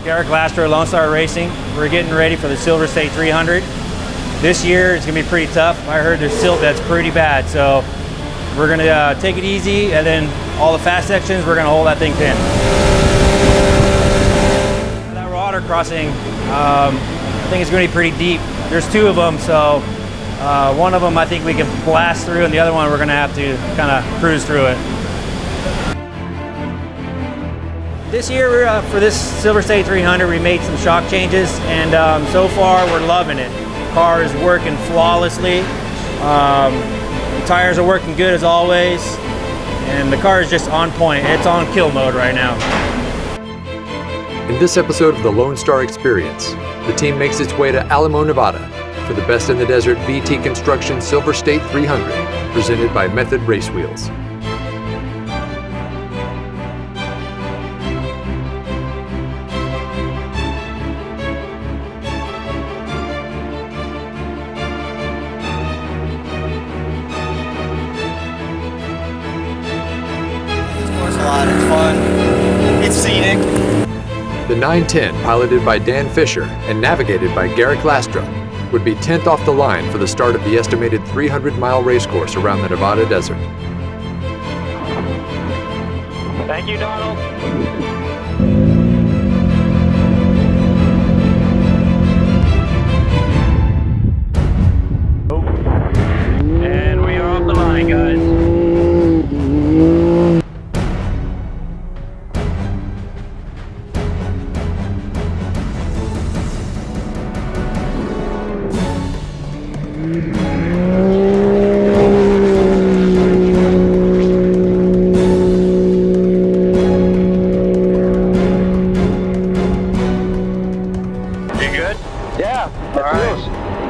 Garrett Glaster, Lonestar Racing. We're getting ready for the Silver State 300. This year it's gonna be pretty tough. I heard there's silt that's pretty bad, so we're gonna take it easy, and then all the fast sections, we're gonna hold that thing pin. That water crossing, I think it's gonna be pretty deep. There's two of them, so one of them I think we can blast through, and the other one we're gonna have to kind of cruise through it. This year, for this Silver State 300, we made some shock changes, and so far we're loving it. The car is working flawlessly. The tires are working good as always, and the car is just on point. It's on kill mode right now. In this episode of the Lonestar Experience, the team makes its way to Alamo, Nevada for the Best in the Desert VT Construction Silver State 300, presented by Method Race Wheels. It's fun. It's scenic. The 910, piloted by Dan Fisher and navigated by Garrett Glaster, would be 10th off the line for the start of the estimated 300-mile race course around the Nevada desert. Thank you, Donald. And we are off the line, guys.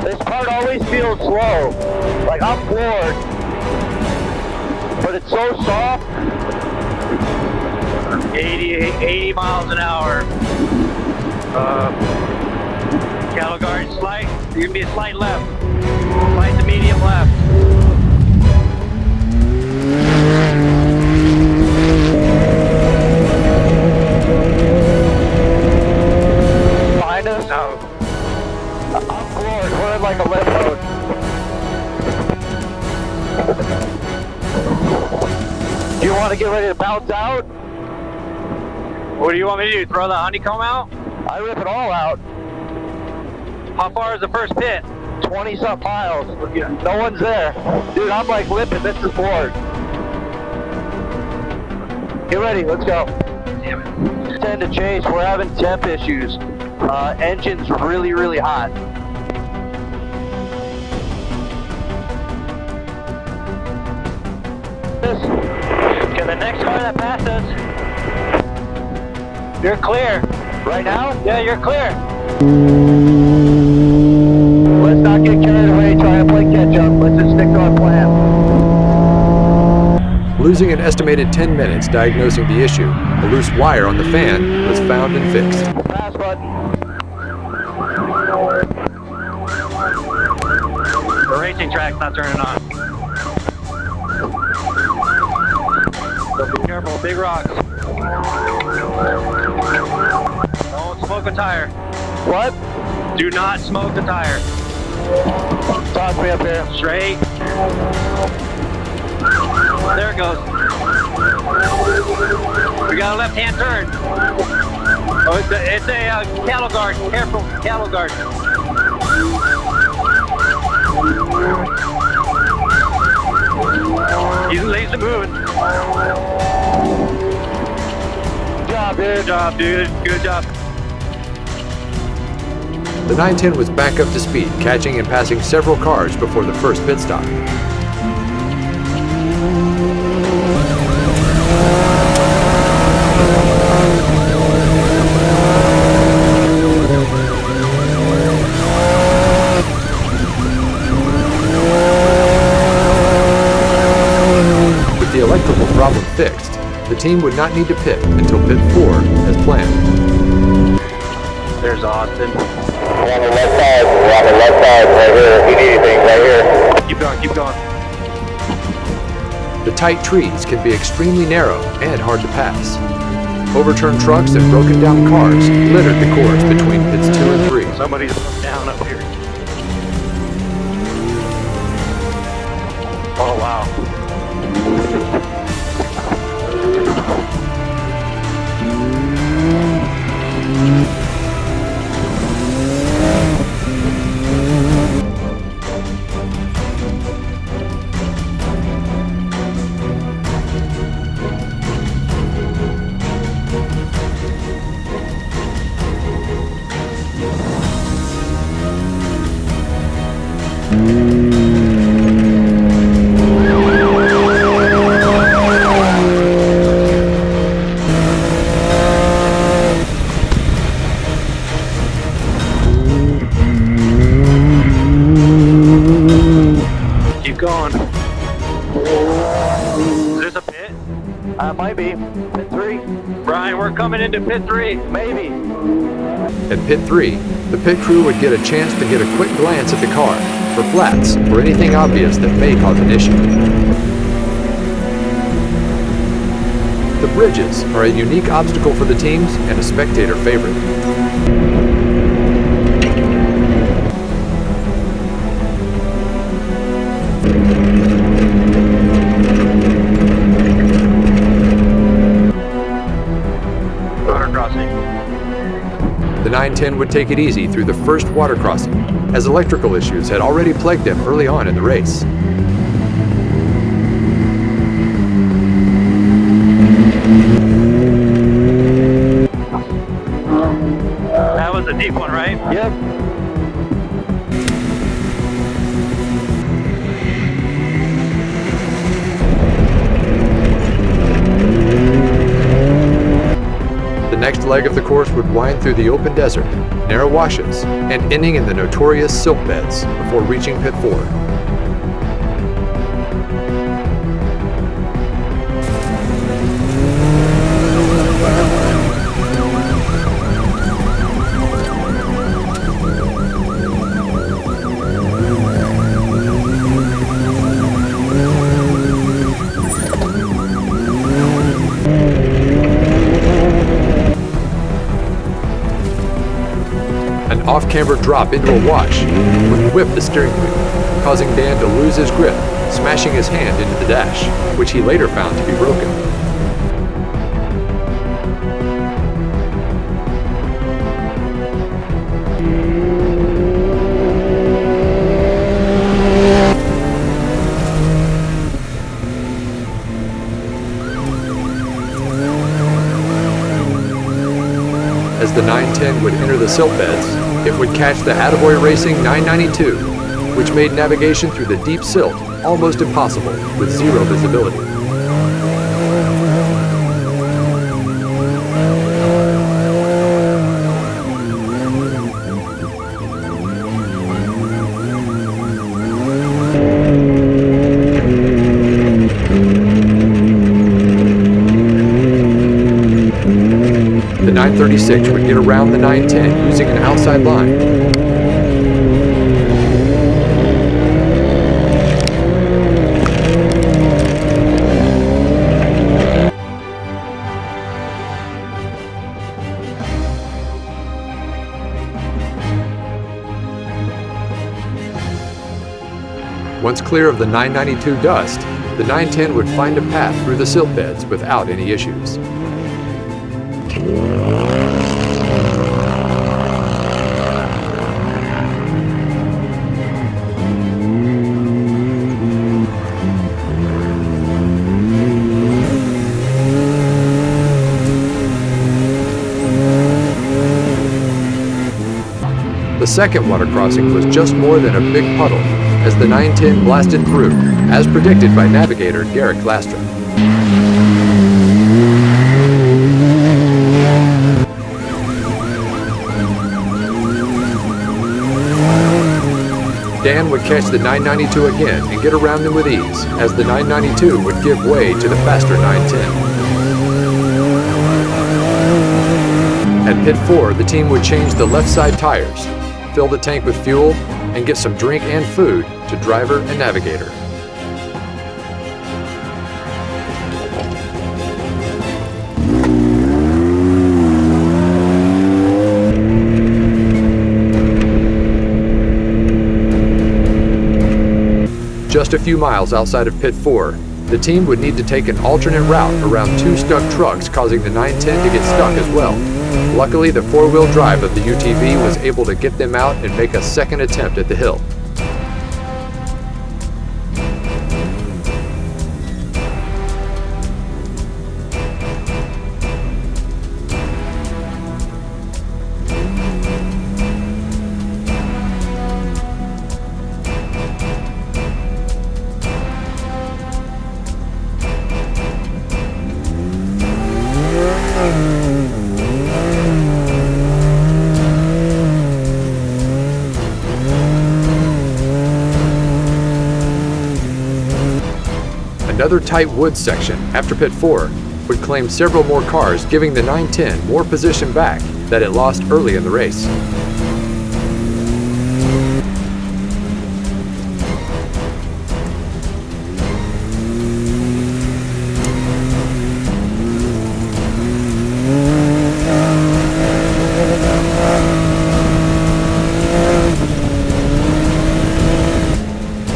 This part always feels slow. Like, I'm floored. But it's so soft. 80 miles an hour. Cattle guard slight. You're gonna be a slight left. Slight to medium left. Behind us? No. I'm floored. We're in like a lift mode. Do you want to get ready to bounce out? What do you want me to do? Throw the honeycomb out? I rip it all out. How far is the first pit? 20-something miles. No one's there. Dude, I'm like limping. This is bored. Get ready. Let's go. Damn it. 10 to chase. We're having temp issues. Engine's really, really hot. Okay, the next car that passes, you're clear. Right now? Yeah, you're clear. Let's not get carried away trying to play catch up. Let's just stick to our plan. Losing an estimated 10 minutes diagnosing the issue, a loose wire on the fan was found and fixed. Pass button. The racing track's not turning on. So be careful, big rocks. Don't smoke a tire. What? Do not smoke the tire. Toss me up here. Straight. There it goes. We got a left-hand turn. Oh, it's a cattle guard. Careful, cattle guard. He's lazy moving. Good job, dude. Good job. The 910 was back up to speed, catching and passing several cars before the first pit stop. With the electrical problem fixed, the team would not need to pit until pit 4 as planned. There's Austin. We're on the left side. We're on the left side right here. If you need anything, right here. Keep going, keep going. The tight trees can be extremely narrow and hard to pass. Overturned trucks and broken down cars littered the course between pits 2 and 3. Somebody's down up here. Oh, wow. Keep going. Is this a pit? Might be. Pit 3. Brian, we're coming into pit 3. Maybe. At pit 3, the pit crew would get a chance to get a quick glance at the car for flats or anything obvious that may cause an issue. The bridges are a unique obstacle for the teams and a spectator favorite. The 910 would take it easy through the first water crossing, as electrical issues had already plagued them early on in the race. That was a deep one, right? Yep. The next leg of the course would wind through the open desert, narrow washes, and ending in the notorious silt beds before reaching pit 4. An off-camber drop into a wash would whip the steering wheel, causing Dan to lose his grip, smashing his hand into the dash, which he later found to be broken. As the 910 would enter the silt beds, it would catch the Attaboy Racing 992, which made navigation through the deep silt almost impossible with zero visibility. The 936 would get around the 910 using an outside line. Once clear of the 992 dust, the 910 would find a path through the silt beds without any issues. The second water crossing was just more than a big puddle as the 910 blasted through, as predicted by navigator Derek Lastra. Dan would catch the 992 again and get around them with ease, as the 992 would give way to the faster 910. At pit 4, the team would change the left side tires, fill the tank with fuel, and get some drink and food to driver and navigator. Just a few miles outside of Pit 4, the team would need to take an alternate route around 2 stuck trucks, causing the 910 to get stuck as well. Luckily, the 4-wheel drive of the UTV was able to get them out and make a second attempt at the hill. Another tight woods section after Pit 4 would claim several more cars, giving the 910 more position back that it lost early in the race.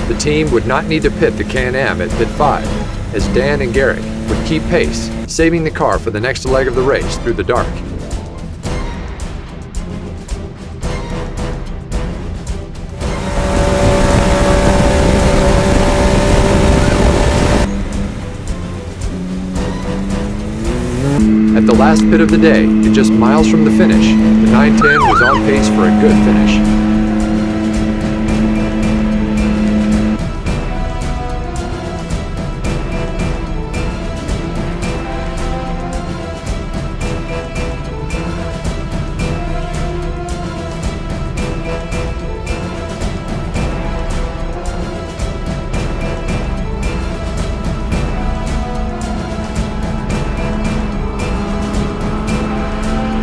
The team would not need to pit the CanAm at Pit 5, as Dan and Garrick would keep pace, saving the car for the next leg of the race through the dark. At the last pit of the day, and just miles from the finish, the 910 was on pace for a good finish.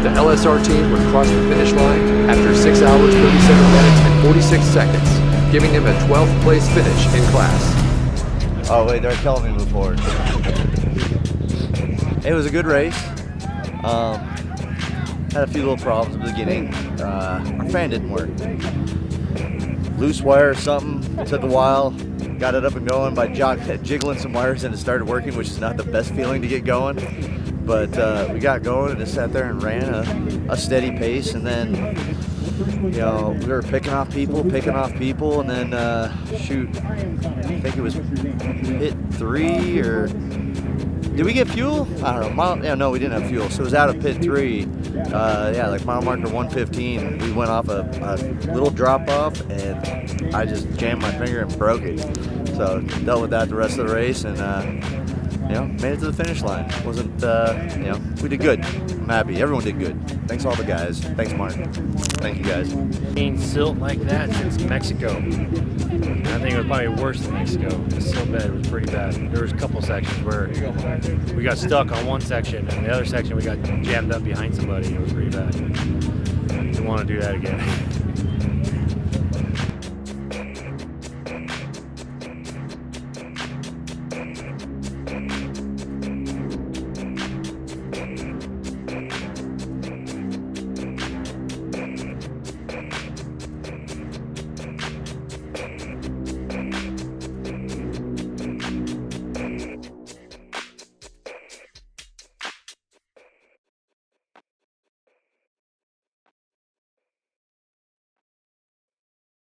The LSR team would cross the finish line after 6 hours, 37 minutes, and 46 seconds, giving them a 12th place finish in class. Oh wait, they're telling me before. It was a good race. Had a few little problems at the beginning. Our fan didn't work. Loose wire or something, took a while. Got it up and going by jiggling some wires and it started working, which is not the best feeling to get going. But we got going and just sat there and ran a steady pace, and then we were picking off people, and then shoot, I think it was Pit 3 or did we get fuel? I don't know. No, we didn't have fuel, so it was out of Pit 3. Like mile marker 115, we went off a little drop off, and I just jammed my finger and broke it. So dealt with that the rest of the race, and made it to the finish line. Wasn't, we did good. I'm happy. Everyone did good. Thanks all the guys. Thanks, Mark. Thank you, guys. Seen silt like that since Mexico. I think it was probably worse than Mexico. The silt bed was pretty bad. There was a couple sections where we got stuck on one section, and the other section we got jammed up behind somebody. It was pretty bad. Didn't want to do that again.